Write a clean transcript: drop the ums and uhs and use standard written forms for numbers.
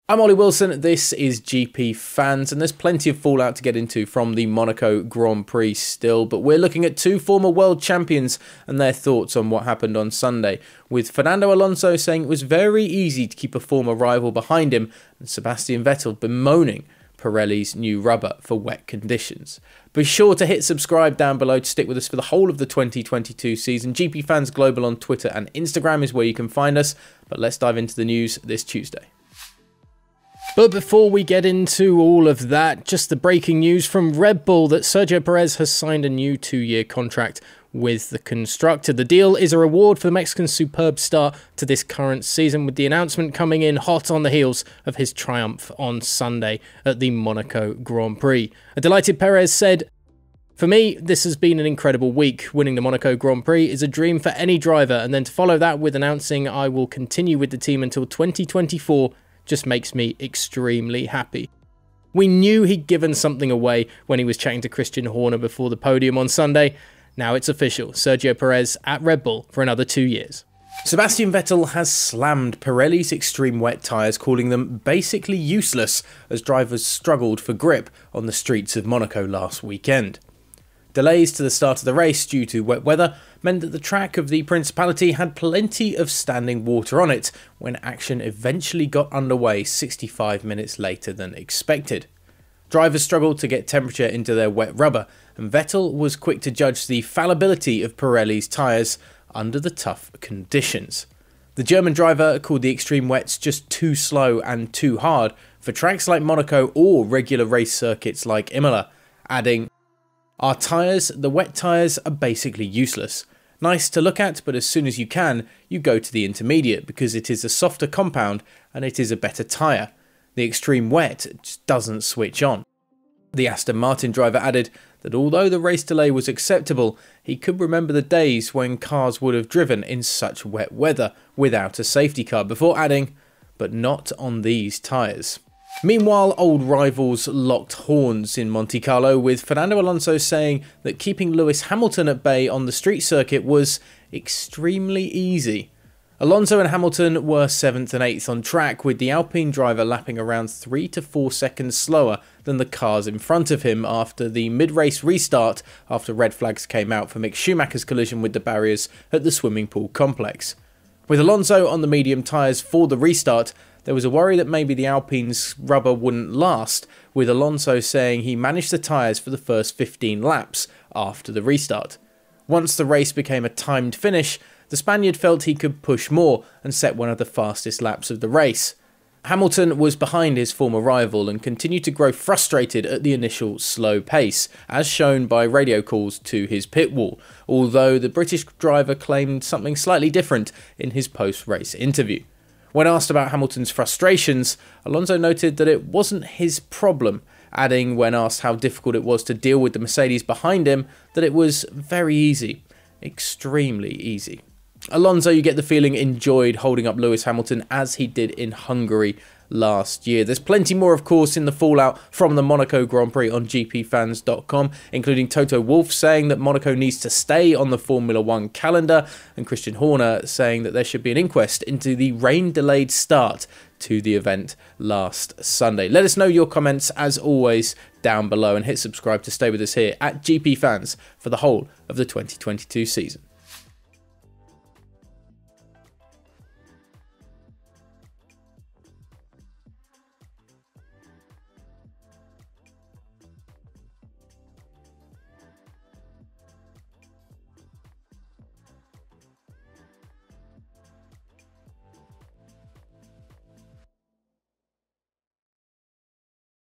I'm Ollie Wilson, this is GP Fans, and there's plenty of fallout to get into from the Monaco Grand Prix still, but we're looking at two former world champions and their thoughts on what happened on Sunday, with Fernando Alonso saying it was very easy to keep a former rival behind him, and Sebastian Vettel bemoaning Pirelli's new rubber for wet conditions. Be sure to hit subscribe down below to stick with us for the whole of the 2022 season. GP Fans Global on Twitter and Instagram is where you can find us, but let's dive into the news this Tuesday. But before we get into all of that, just the breaking news from Red Bull that Sergio Perez has signed a new 2-year contract with the constructor. The deal is a reward for the Mexican's superb start to this current season, with the announcement coming in hot on the heels of his triumph on Sunday at the Monaco Grand Prix. A delighted Perez said, "For me, this has been an incredible week. Winning the Monaco Grand Prix is a dream for any driver, and then to follow that with announcing I will continue with the team until 2024 just makes me extremely happy." We knew he'd given something away when he was chatting to Christian Horner before the podium on Sunday. Now it's official, Sergio Perez at Red Bull for another 2 years. Sebastian Vettel has slammed Pirelli's extreme wet tyres, calling them basically useless as drivers struggled for grip on the streets of Monaco last weekend. Delays to the start of the race due to wet weather meant that the track of the Principality had plenty of standing water on it when action eventually got underway 65 minutes later than expected. Drivers struggled to get temperature into their wet rubber, and Vettel was quick to judge the fallibility of Pirelli's tyres under the tough conditions. The German driver called the extreme wets just too slow and too hard for tracks like Monaco or regular race circuits like Imola, adding, "Our tyres, the wet tyres, are basically useless. Nice to look at, but as soon as you can, you go to the intermediate because it is a softer compound and it is a better tyre. The extreme wet just doesn't switch on." The Aston Martin driver added that although the race delay was acceptable, he could remember the days when cars would have driven in such wet weather without a safety car, before adding, "but not on these tyres." Meanwhile, old rivals locked horns in Monte Carlo, with Fernando Alonso saying that keeping Lewis Hamilton at bay on the street circuit was extremely easy. Alonso and Hamilton were 7th and 8th on track, with the Alpine driver lapping around 3 to 4 seconds slower than the cars in front of him after the mid-race restart after red flags came out for Mick Schumacher's collision with the barriers at the swimming pool complex. With Alonso on the medium tyres for the restart, there was a worry that maybe the Alpine's rubber wouldn't last, with Alonso saying he managed the tyres for the first 15 laps after the restart. Once the race became a timed finish, the Spaniard felt he could push more and set one of the fastest laps of the race. Hamilton was behind his former rival and continued to grow frustrated at the initial slow pace, as shown by radio calls to his pit wall, although the British driver claimed something slightly different in his post-race interview. When asked about Hamilton's frustrations, Alonso noted that it wasn't his problem, adding when asked how difficult it was to deal with the Mercedes behind him that it was very easy, extremely easy. Alonso, you get the feeling, enjoyed holding up Lewis Hamilton as he did in Hungary last year. There's plenty more, of course, in the fallout from the Monaco Grand Prix on GPFans.com, including Toto Wolff saying that Monaco needs to stay on the Formula 1 calendar, and Christian Horner saying that there should be an inquest into the rain-delayed start to the event last Sunday. Let us know your comments, as always, down below, and hit subscribe to stay with us here at GP Fans for the whole of the 2022 season.